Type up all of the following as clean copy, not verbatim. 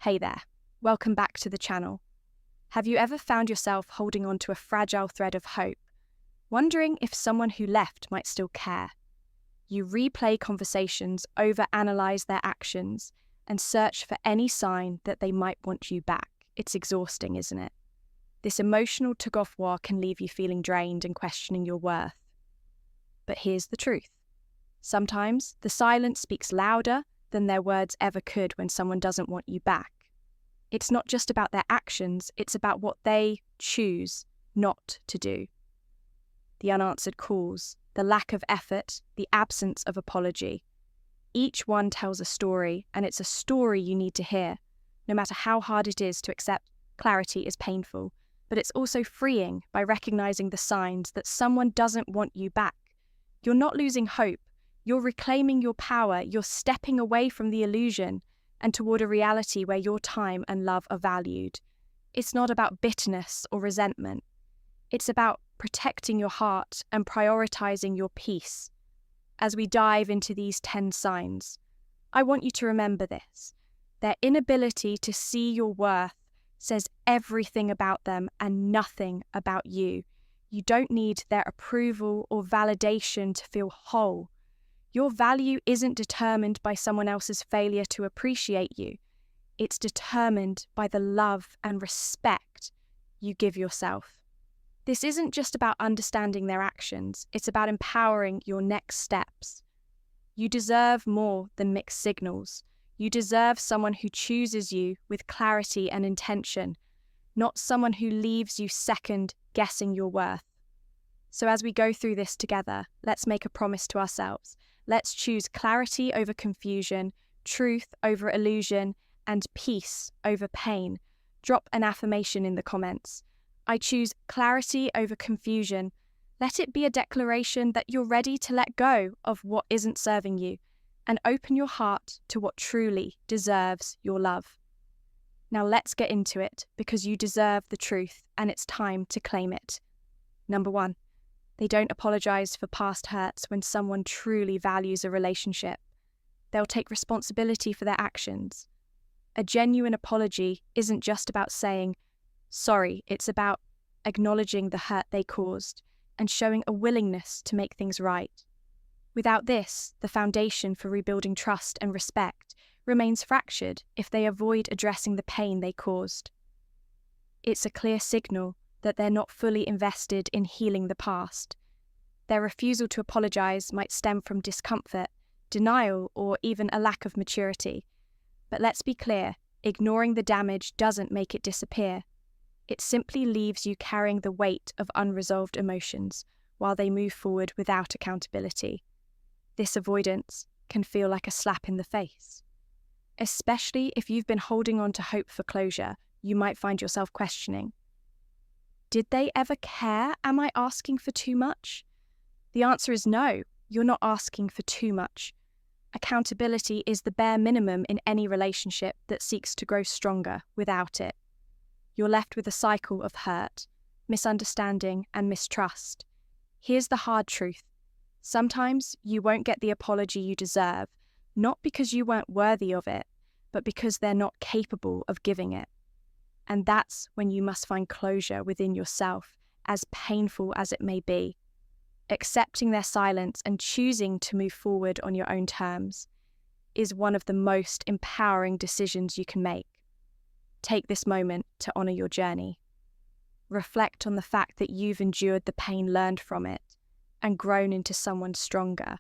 Hey there, welcome back to the channel. Have you ever found yourself holding on to a fragile thread of hope, wondering if someone who left might still care? You replay conversations, overanalyze their actions, and search for any sign that they might want you back. It's exhausting, isn't it? This emotional tug-of-war can leave you feeling drained and questioning your worth. But here's the truth. Sometimes the silence speaks louder than their words ever could when someone doesn't want you back. It's not just about their actions, it's about what they choose not to do. The unanswered calls, the lack of effort, the absence of apology. Each one tells a story, and it's a story you need to hear. No matter how hard it is to accept, clarity is painful, but it's also freeing by recognizing the signs that someone doesn't want you back. You're not losing hope. You're reclaiming your power, you're stepping away from the illusion and toward a reality where your time and love are valued. It's not about bitterness or resentment. It's about protecting your heart and prioritizing your peace. As we dive into these 10 signs, I want you to remember this. Their inability to see your worth says everything about them and nothing about you. You don't need their approval or validation to feel whole. Your value isn't determined by someone else's failure to appreciate you. It's determined by the love and respect you give yourself. This isn't just about understanding their actions, it's about empowering your next steps. You deserve more than mixed signals. You deserve someone who chooses you with clarity and intention, not someone who leaves you second guessing your worth. So as we go through this together, let's make a promise to ourselves. Let's choose clarity over confusion, truth over illusion, and peace over pain. Drop an affirmation in the comments. I choose clarity over confusion. Let it be a declaration that you're ready to let go of what isn't serving you and open your heart to what truly deserves your love. Now let's get into it because you deserve the truth and it's time to claim it. Number 1. They don't apologize for past hurts when someone truly values a relationship. They'll take responsibility for their actions. A genuine apology isn't just about saying, sorry, it's about acknowledging the hurt they caused and showing a willingness to make things right. Without this, the foundation for rebuilding trust and respect remains fractured if they avoid addressing the pain they caused. It's a clear signal that they're not fully invested in healing the past. Their refusal to apologize might stem from discomfort, denial, or even a lack of maturity. But let's be clear, ignoring the damage doesn't make it disappear. It simply leaves you carrying the weight of unresolved emotions while they move forward without accountability. This avoidance can feel like a slap in the face. Especially if you've been holding on to hope for closure, you might find yourself questioning, did they ever care? Am I asking for too much? The answer is no, you're not asking for too much. Accountability is the bare minimum in any relationship that seeks to grow stronger without it. You're left with a cycle of hurt, misunderstanding, and mistrust. Here's the hard truth. Sometimes you won't get the apology you deserve, not because you weren't worthy of it, but because they're not capable of giving it. And that's when you must find closure within yourself, as painful as it may be. Accepting their silence and choosing to move forward on your own terms is one of the most empowering decisions you can make. Take this moment to honor your journey. Reflect on the fact that you've endured the pain learned from it and grown into someone stronger.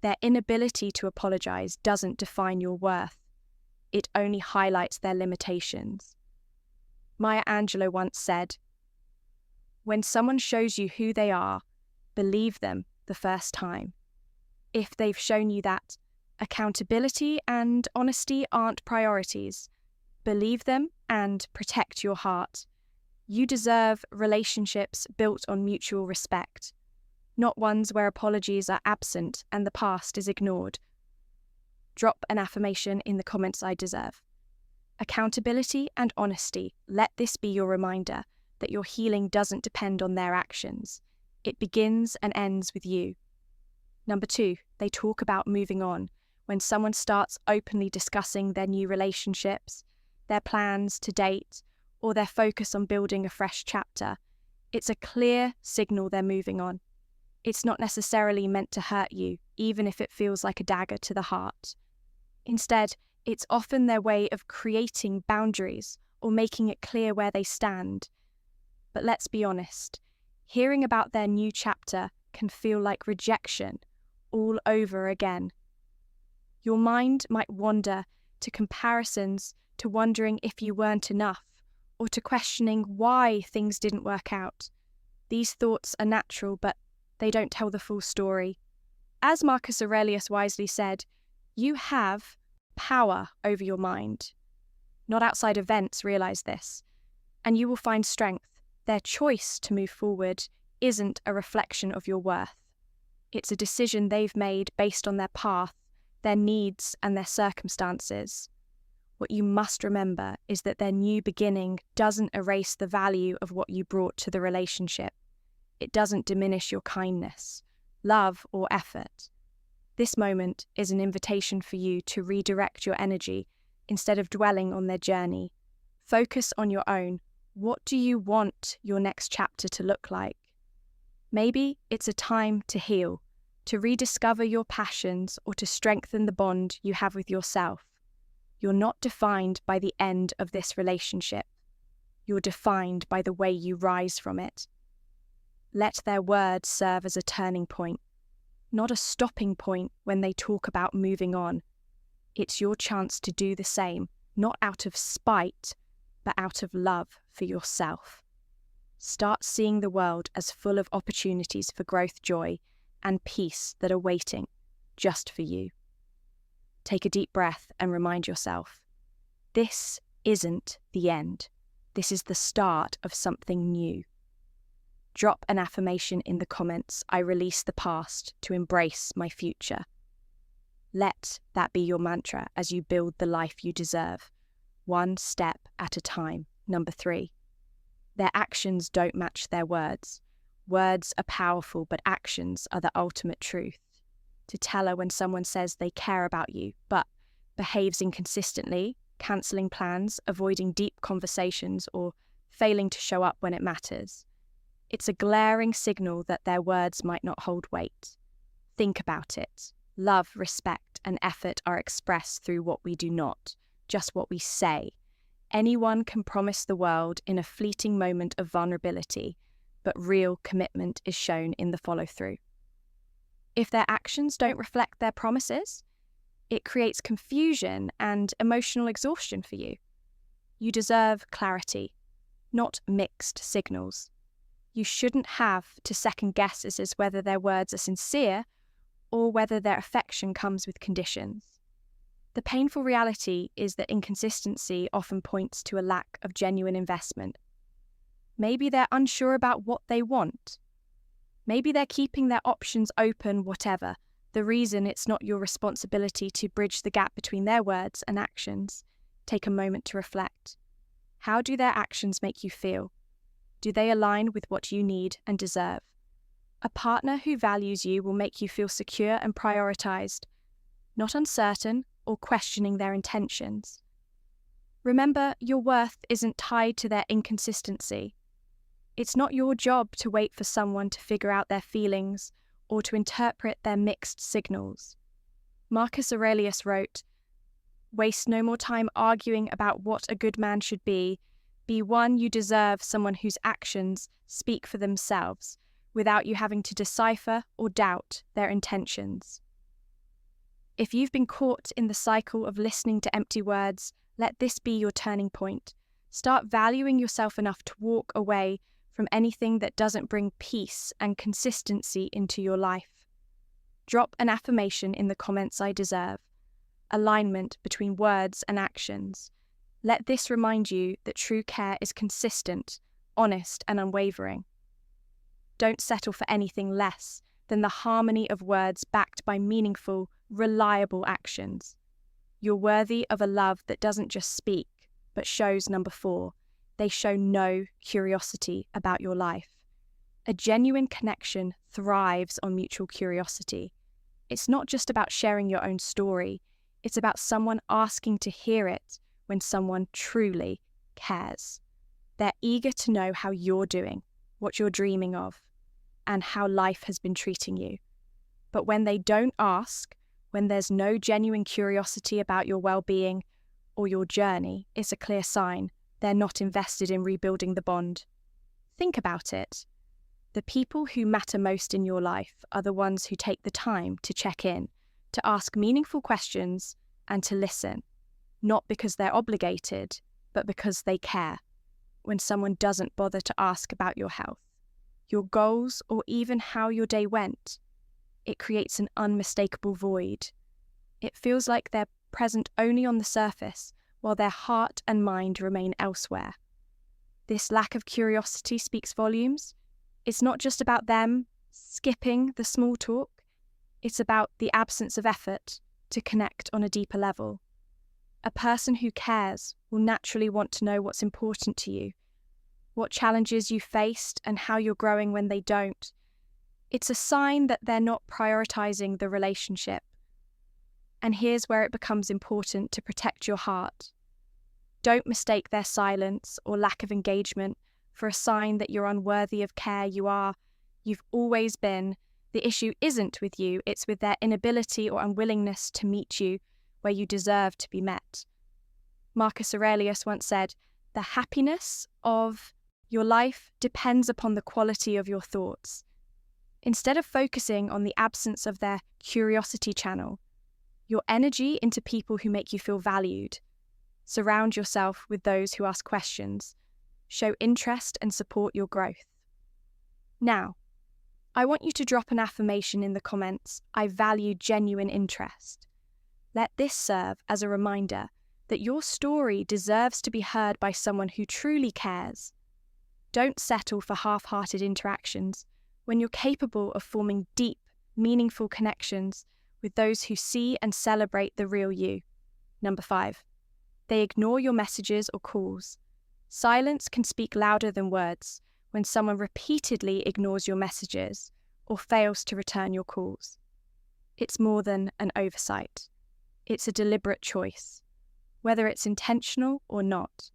Their inability to apologize doesn't define your worth. It only highlights their limitations. Maya Angelou once said, "When someone shows you who they are, believe them the first time. If they've shown you that accountability and honesty aren't priorities, believe them and protect your heart. You deserve relationships built on mutual respect, not ones where apologies are absent and the past is ignored." Drop an affirmation in the comments I deserve. Accountability and honesty, let this be your reminder that your healing doesn't depend on their actions. It begins and ends with you. Number 2, they talk about moving on. When someone starts openly discussing their new relationships, their plans to date, or their focus on building a fresh chapter, it's a clear signal they're moving on. It's not necessarily meant to hurt you, even if it feels like a dagger to the heart. Instead, it's often their way of creating boundaries or making it clear where they stand. But let's be honest, hearing about their new chapter can feel like rejection all over again. Your mind might wander to comparisons, to wondering if you weren't enough, or to questioning why things didn't work out. These thoughts are natural, but they don't tell the full story. As Marcus Aurelius wisely said, you have power over your mind. Not outside events realize this, and you will find strength. Their choice to move forward isn't a reflection of your worth. It's a decision they've made based on their path, their needs, and their circumstances. What you must remember is that their new beginning doesn't erase the value of what you brought to the relationship. It doesn't diminish your kindness, love, or effort. This moment is an invitation for you to redirect your energy instead of dwelling on their journey. Focus on your own. What do you want your next chapter to look like? Maybe it's a time to heal, to rediscover your passions, or to strengthen the bond you have with yourself. You're not defined by the end of this relationship. You're defined by the way you rise from it. Let their words serve as a turning point, not a stopping point when they talk about moving on. It's your chance to do the same, not out of spite, but out of love for yourself. Start seeing the world as full of opportunities for growth, joy, and peace that are waiting just for you. Take a deep breath and remind yourself, this isn't the end. This is the start of something new. Drop an affirmation in the comments. I release the past to embrace my future. Let that be your mantra as you build the life you deserve, one step at a time. Number 3, their actions don't match their words. Words are powerful, but actions are the ultimate truth. To tell her when someone says they care about you, but behaves inconsistently, cancelling plans, avoiding deep conversations, or failing to show up when it matters. It's a glaring signal that their words might not hold weight. Think about it. Love, respect, and effort are expressed through what we do not, just what we say. Anyone can promise the world in a fleeting moment of vulnerability, but real commitment is shown in the follow-through. If their actions don't reflect their promises, it creates confusion and emotional exhaustion for you. You deserve clarity, not mixed signals. You shouldn't have to second guess as to whether their words are sincere or whether their affection comes with conditions. The painful reality is that inconsistency often points to a lack of genuine investment. Maybe they're unsure about what they want. Maybe they're keeping their options open, whatever. The reason, it's not your responsibility to bridge the gap between their words and actions. Take a moment to reflect. How do their actions make you feel? Do they align with what you need and deserve? A partner who values you will make you feel secure and prioritized, not uncertain or questioning their intentions. Remember, your worth isn't tied to their inconsistency. It's not your job to wait for someone to figure out their feelings or to interpret their mixed signals. Marcus Aurelius wrote, "Waste no more time arguing about what a good man should be. Be one you deserve someone whose actions speak for themselves, without you having to decipher or doubt their intentions." If you've been caught in the cycle of listening to empty words, let this be your turning point. Start valuing yourself enough to walk away from anything that doesn't bring peace and consistency into your life. Drop an affirmation in the comments. I deserve alignment between words and actions. Let this remind you that true care is consistent, honest, and unwavering. Don't settle for anything less than the harmony of words backed by meaningful, reliable actions. You're worthy of a love that doesn't just speak, but shows. Number 4, they show no curiosity about your life. A genuine connection thrives on mutual curiosity. It's not just about sharing your own story, it's about someone asking to hear it when someone truly cares. They're eager to know how you're doing, what you're dreaming of, and how life has been treating you. But when they don't ask, when there's no genuine curiosity about your well-being or your journey, it's a clear sign they're not invested in rebuilding the bond. Think about it. The people who matter most in your life are the ones who take the time to check in, to ask meaningful questions, and to listen, not because they're obligated, but because they care. When someone doesn't bother to ask about your health, your goals, or even how your day went, it creates an unmistakable void. It feels like they're present only on the surface, while their heart and mind remain elsewhere. This lack of curiosity speaks volumes. It's not just about them skipping the small talk, it's about the absence of effort to connect on a deeper level. A person who cares will naturally want to know what's important to you, what challenges you faced, and how you're growing when they don't. It's a sign that they're not prioritizing the relationship. And here's where it becomes important to protect your heart. Don't mistake their silence or lack of engagement for a sign that you're unworthy of care. You've always been. The issue isn't with you, it's with their inability or unwillingness to meet you where you deserve to be met. Marcus Aurelius once said, "The happiness of your life depends upon the quality of your thoughts." Instead of focusing on the absence of their curiosity channel, your energy into people who make you feel valued. Surround yourself with those who ask questions, show interest and support your growth. Now, I want you to drop an affirmation in the comments. I value genuine interest. Let this serve as a reminder that your story deserves to be heard by someone who truly cares. Don't settle for half-hearted interactions when you're capable of forming deep, meaningful connections with those who see and celebrate the real you. Number 5. They ignore your messages or calls. Silence can speak louder than words when someone repeatedly ignores your messages or fails to return your calls. It's more than an oversight. It's a deliberate choice. Whether it's intentional or not,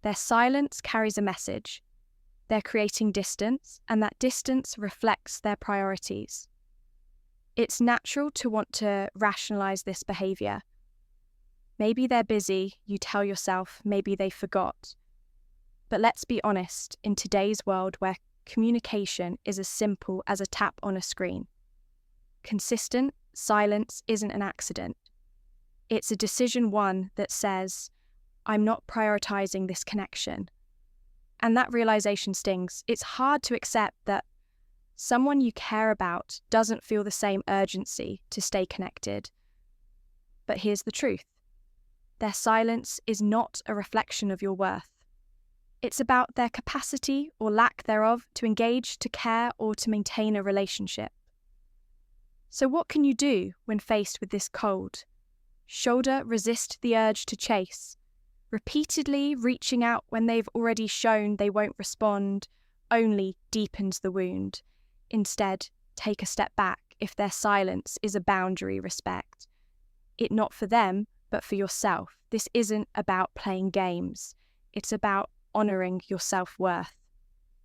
their silence carries a message. They're creating distance, and that distance reflects their priorities. It's natural to want to rationalize this behavior. Maybe they're busy, you tell yourself, maybe they forgot. But let's be honest, in today's world where communication is as simple as a tap on a screen, consistent silence isn't an accident. It's a decision one that says, I'm not prioritizing this connection. And that realization stings. It's hard to accept that someone you care about doesn't feel the same urgency to stay connected. But here's the truth. Their silence is not a reflection of your worth. It's about their capacity or lack thereof to engage, to care, or to maintain a relationship. So what can you do when faced with this cold? Shoulder resist the urge to chase. Repeatedly reaching out when they've already shown they won't respond only deepens the wound. Instead, take a step back if their silence is a boundary respect. It not for them, but for yourself. This isn't about playing games. It's about honoring your self-worth.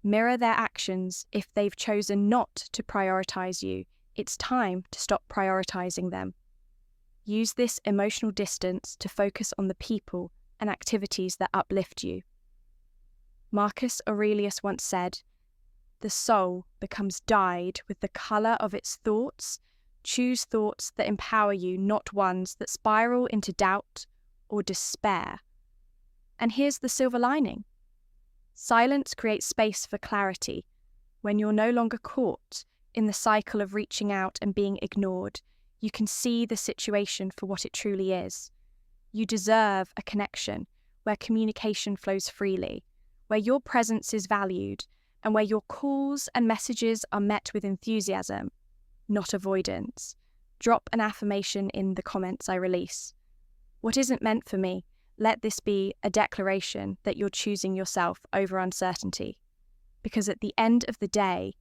Mirror their actions. If they've chosen not to prioritize you, it's time to stop prioritizing them. Use this emotional distance to focus on the people and activities that uplift you. Marcus Aurelius once said, "The soul becomes dyed with the color of its thoughts. Choose thoughts that empower you, not ones that spiral into doubt or despair." And here's the silver lining. Silence creates space for clarity. When you're no longer caught in the cycle of reaching out and being ignored, you can see the situation for what it truly is. You deserve a connection where communication flows freely, where your presence is valued, and where your calls and messages are met with enthusiasm, not avoidance. Drop an affirmation in the comments I release. What isn't meant for me? Let this be a declaration that you're choosing yourself over uncertainty. Because at the end of the day,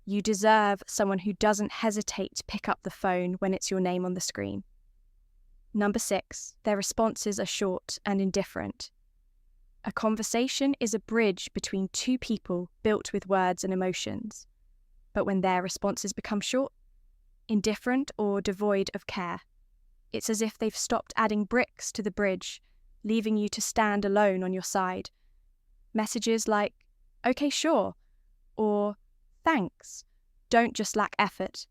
you deserve someone who doesn't hesitate to pick up the phone when it's your name on the screen. Number 6, their responses are short and indifferent. A conversation is a bridge between two people built with words and emotions. But when their responses become short, indifferent, or devoid of care, it's as if they've stopped adding bricks to the bridge, leaving you to stand alone on your side. Messages like, "Okay, sure," or "Thanks," don't just lack effort.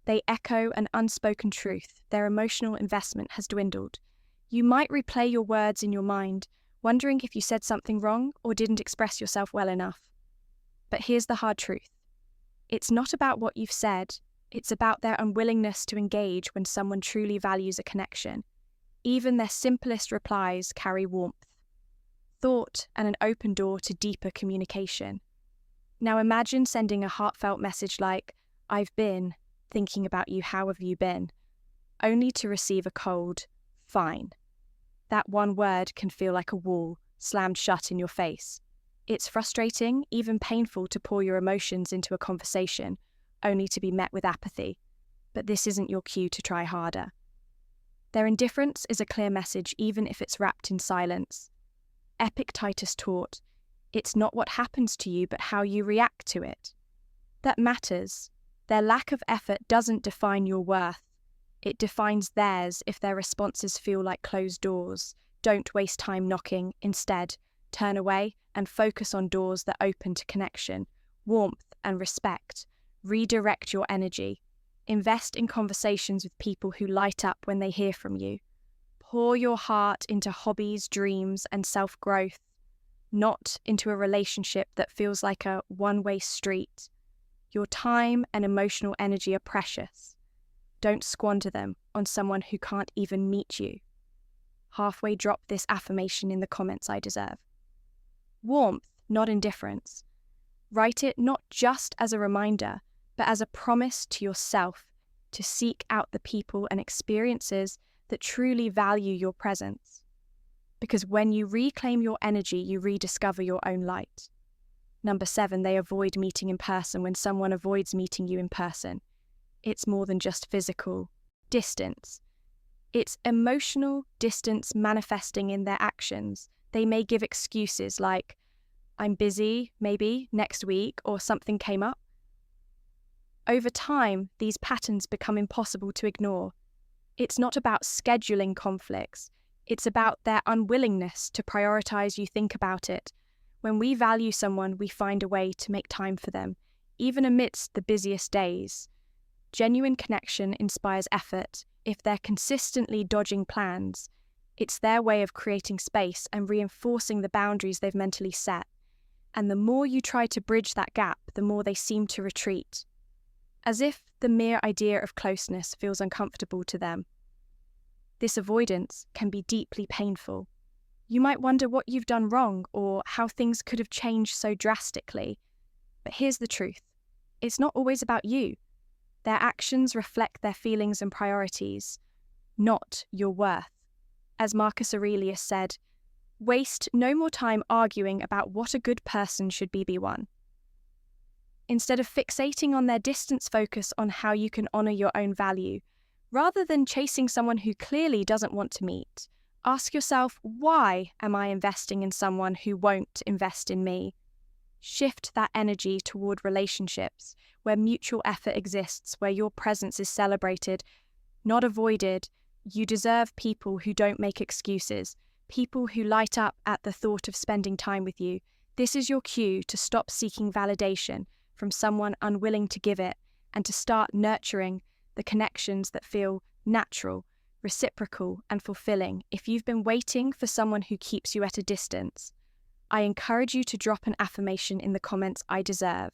They echo an unspoken truth. Their emotional investment has dwindled. You might replay your words in your mind, wondering if you said something wrong or didn't express yourself well enough. But here's the hard truth. It's not about what you've said, it's about their unwillingness to engage when someone truly values a connection. Even their simplest replies carry warmth, thought, and an open door to deeper communication. Now imagine sending a heartfelt message like, "I've been thinking about you, how have you been?" only to receive a cold, "Fine." That one word can feel like a wall slammed shut in your face. It's frustrating, even painful to pour your emotions into a conversation, only to be met with apathy. But this isn't your cue to try harder. Their indifference is a clear message, even if it's wrapped in silence. Epictetus taught, it's not what happens to you, but how you react to it. That matters. Their lack of effort doesn't define your worth. It defines theirs if their responses feel like closed doors. Don't waste time knocking. Instead, turn away and focus on doors that open to connection, warmth, and respect. Redirect your energy. Invest in conversations with people who light up when they hear from you. Pour your heart into hobbies, dreams, and self-growth, not into a relationship that feels like a one-way street. Your time and emotional energy are precious. Don't squander them on someone who can't even meet you. Halfway drop this affirmation in the comments I deserve. Warmth, not indifference. Write it not just as a reminder, but as a promise to yourself to seek out the people and experiences that truly value your presence. Because when you reclaim your energy, you rediscover your own light. Number 7, they avoid meeting in person. When someone avoids meeting you in person, it's more than just physical distance. It's emotional distance manifesting in their actions. They may give excuses like, "I'm busy, maybe next week," or "something came up." Over time, these patterns become impossible to ignore. It's not about scheduling conflicts. It's about their unwillingness to prioritize. You think about it. When we value someone, we find a way to make time for them, even amidst the busiest days. Genuine connection inspires effort. If they're consistently dodging plans, it's their way of creating space and reinforcing the boundaries they've mentally set. And the more you try to bridge that gap, the more they seem to retreat, as if the mere idea of closeness feels uncomfortable to them. This avoidance can be deeply painful. You might wonder what you've done wrong or how things could have changed so drastically. But here's the truth. It's not always about you. Their actions reflect their feelings and priorities, not your worth. As Marcus Aurelius said, waste no more time arguing about what a good person should be one. Instead of fixating on their distance, focus on how you can honor your own value. Rather than chasing someone who clearly doesn't want to meet, ask yourself, why am I investing in someone who won't invest in me? Shift that energy toward relationships where mutual effort exists, where your presence is celebrated, not avoided. You deserve people who don't make excuses, people who light up at the thought of spending time with you. This is your cue to stop seeking validation from someone unwilling to give it and to start nurturing the connections that feel natural, reciprocal, and fulfilling. If you've been waiting for someone who keeps you at a distance, I encourage you to drop an affirmation in the comments I deserve.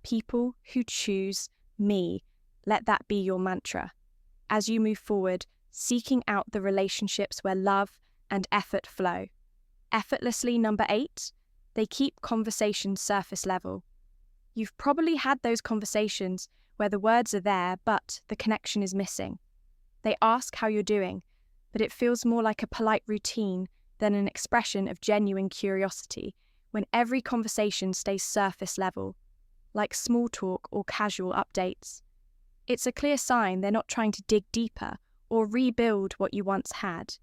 People who choose me. Let that be your mantra. As you move forward, seeking out the relationships where love and effort flow. Effortlessly, number 8, they keep conversations surface level. You've probably had those conversations where the words are there, but the connection is missing. They ask how you're doing, but it feels more like a polite routine than an expression of genuine curiosity. When every conversation stays surface level, like small talk or casual updates, it's a clear sign they're not trying to dig deeper or rebuild what you once had.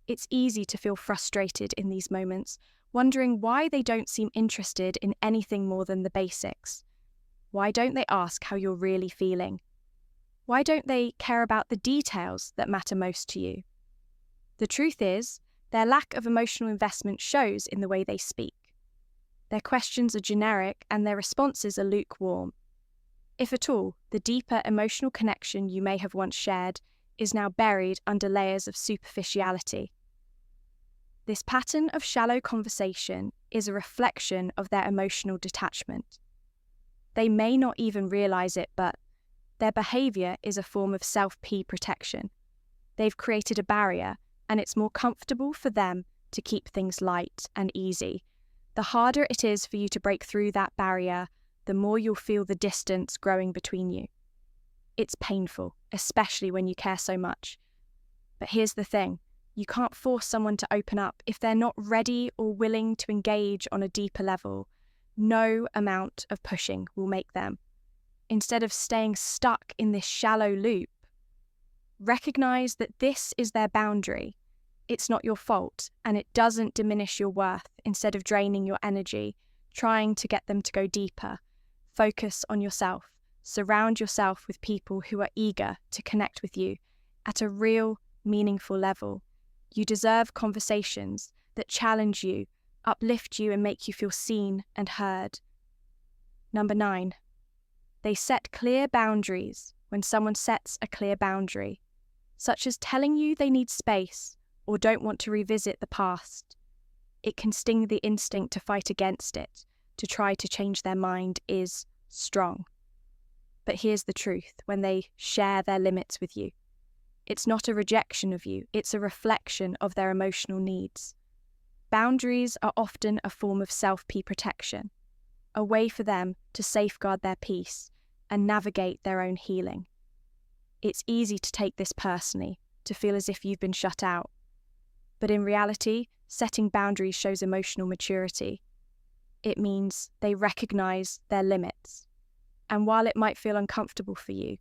It's easy to feel frustrated in these moments, wondering why they don't seem interested in anything more than the basics. Why don't they ask how you're really feeling? Why don't they care about the details that matter most to you? The truth is, their lack of emotional investment shows in the way they speak. Their questions are generic and their responses are lukewarm. If at all, the deeper emotional connection you may have once shared is now buried under layers of superficiality. This pattern of shallow conversation is a reflection of their emotional detachment. They may not even realize it, but their behavior is a form of self-protection. They've created a barrier, and it's more comfortable for them to keep things light and easy. The harder it is for you to break through that barrier, the more you'll feel the distance growing between you. It's painful, especially when you care so much. But here's the thing. You can't force someone to open up if they're not ready or willing to engage on a deeper level. No amount of pushing will make them. Instead of staying stuck in this shallow loop, recognize that this is their boundary. It's not your fault, and it doesn't diminish your worth. Instead of draining your energy, trying to get them to go deeper, focus on yourself. Surround yourself with people who are eager to connect with you at a real, meaningful level. You deserve conversations that challenge you, uplift you, and make you feel seen and heard. Number 9. They set clear boundaries when someone sets a clear boundary, such as telling you they need space or don't want to revisit the past. It can sting. The instinct to fight against it, to try to change their mind, is strong. But here's the truth: when they share their limits with you, it's not a rejection of you, it's a reflection of their emotional needs. Boundaries are often a form of self-protection, a way for them to safeguard their peace and navigate their own healing. It's easy to take this personally, to feel as if you've been shut out. But in reality, setting boundaries shows emotional maturity. It means they recognize their limits. And while it might feel uncomfortable for you,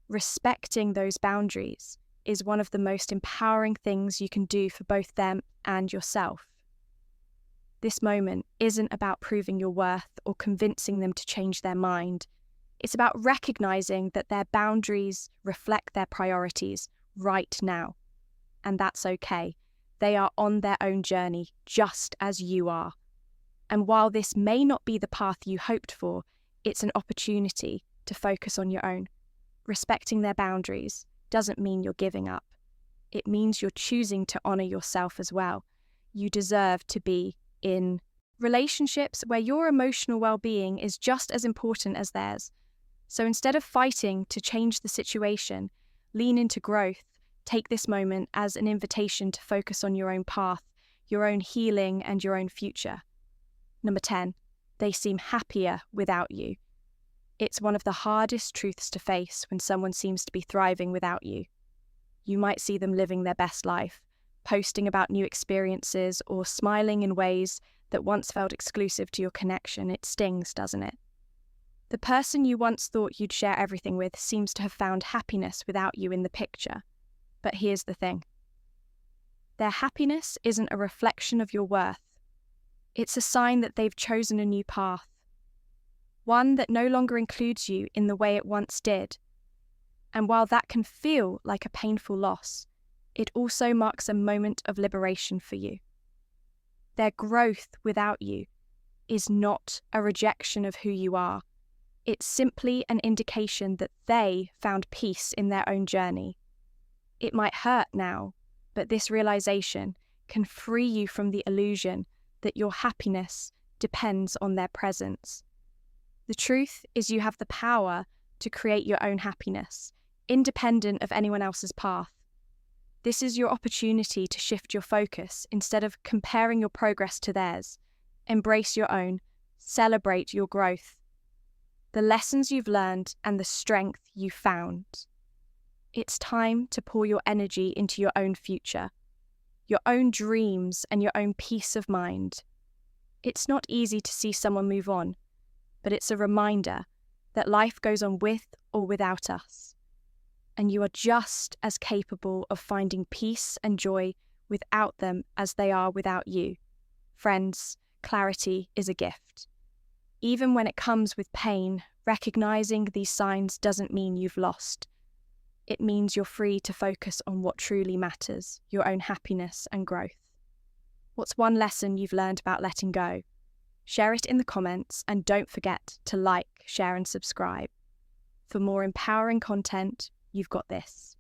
respecting those boundaries is one of the most empowering things you can do for both them and yourself. This moment isn't about proving your worth or convincing them to change their mind. It's about recognizing that their boundaries reflect their priorities right now. And that's okay. They are on their own journey, just as you are. And while this may not be the path you hoped for, it's an opportunity to focus on your own. Respecting their boundaries doesn't mean you're giving up. It means you're choosing to honor yourself as well. You deserve to be in relationships where your emotional well-being is just as important as theirs. So instead of fighting to change the situation, lean into growth. Take this moment as an invitation to focus on your own path, your own healing, and your own future. Number 10, they seem happier without you. It's one of the hardest truths to face when someone seems to be thriving without you. You might see them living their best life, posting about new experiences, or smiling in ways that once felt exclusive to your connection. It stings, doesn't it? The person you once thought you'd share everything with seems to have found happiness without you in the picture. But here's the thing. Their happiness isn't a reflection of your worth. It's a sign that they've chosen a new path, one that no longer includes you in the way it once did. And while that can feel like a painful loss, it also marks a moment of liberation for you. Their growth without you is not a rejection of who you are. It's simply an indication that they found peace in their own journey. It might hurt now, but this realization can free you from the illusion that your happiness depends on their presence. The truth is, you have the power to create your own happiness, independent of anyone else's path. This is your opportunity to shift your focus instead of comparing your progress to theirs. Embrace your own, celebrate your growth, the lessons you've learned, and the strength you found. It's time to pour your energy into your own future, your own dreams, and your own peace of mind. It's not easy to see someone move on, but it's a reminder that life goes on with or without us. and you are just as capable of finding peace and joy without them as they are without you. Friends, clarity is a gift. Even when it comes with pain, recognizing these signs doesn't mean you've lost. It means you're free to focus on what truly matters, your own happiness and growth. What's one lesson you've learned about letting go? Share it in the comments, and don't forget to like, share and subscribe. For more empowering content, you've got this.